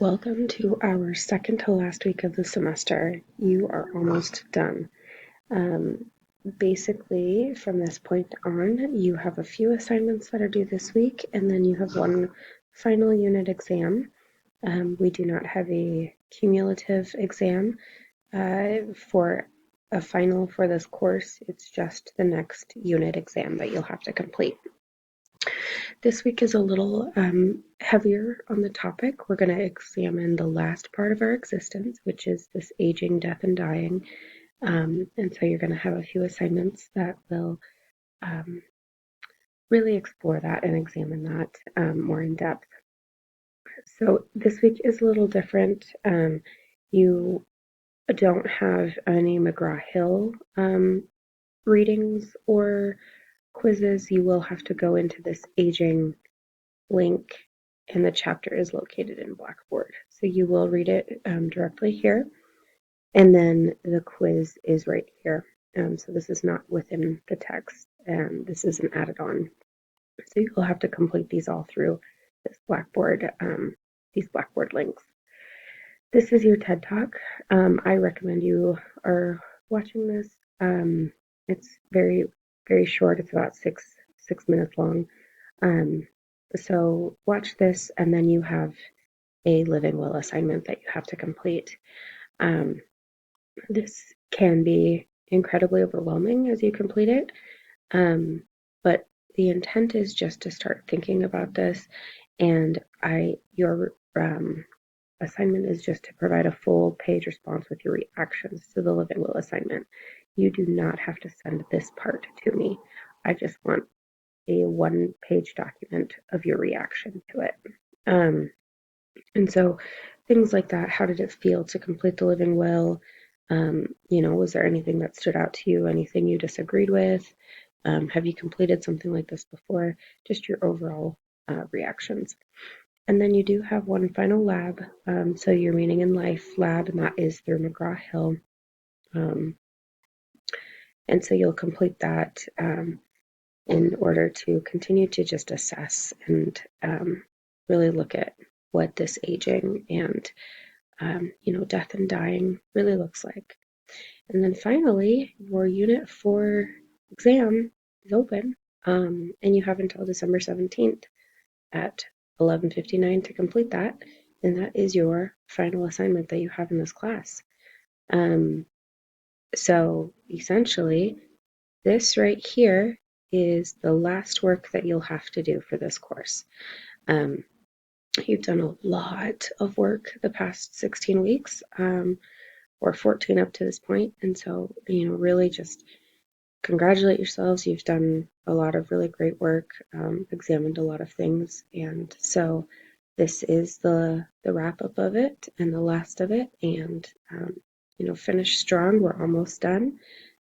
Welcome to our second to last week of the semester. You are almost done. Um, Basically, from this point on, you have a few assignments that are due this week, and then you have one final unit exam. We do not have a cumulative exam for a final for this course. It's just the next unit exam that you'll have to complete. This week is a little heavier on the topic. We're going to examine the last part of our existence, which is this aging, death, and dying. And so you're going to have a few assignments that will um, really explore that and examine that more in depth. So this week is a little different. You don't have any McGraw-Hill readings or quizzes. You will have to go into this aging link, and the chapter is located in Blackboard. So you will read it directly here, and then the quiz is right here. So this is not within the text, and this is an added on. So you'll have to complete these all through this Blackboard, these Blackboard links. This is your TED Talk. I recommend you are watching this. It's very, very short. It's about six minutes long. So watch this, and then you have a living will assignment that you have to complete. This can be incredibly overwhelming as you complete it, but the intent is just to start thinking about this, and your assignment is just to provide a full page response with your reactions to the living will assignment. You do not have to send this part to me. I just want a one-page document of your reaction to it. And so things like that, how did it feel to complete the living will? Was there anything that stood out to you, anything you disagreed with? Have you completed something like this before? Just your overall reactions. And then you do have one final lab, so your Meaning in Life lab, and that is through McGraw-Hill. And so you'll complete that in order to continue to just assess and really look at what this aging and death and dying really looks like. And then finally, your Unit 4 exam is open, and you have until December 17th at 11:59 to complete that, and that is your final assignment that you have in this class. So essentially, this right here is the last work that you'll have to do for this course. You've done a lot of work the past 16 weeks, or 14 up to this point, and so, really just congratulate yourselves. You've done a lot of really great work, examined a lot of things, and so this is the wrap up of it and the last of it, and finish strong. We're almost done,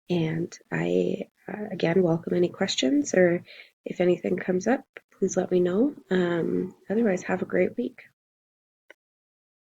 and I again welcome any questions, or if anything comes up, please let me know. Otherwise, have a great week.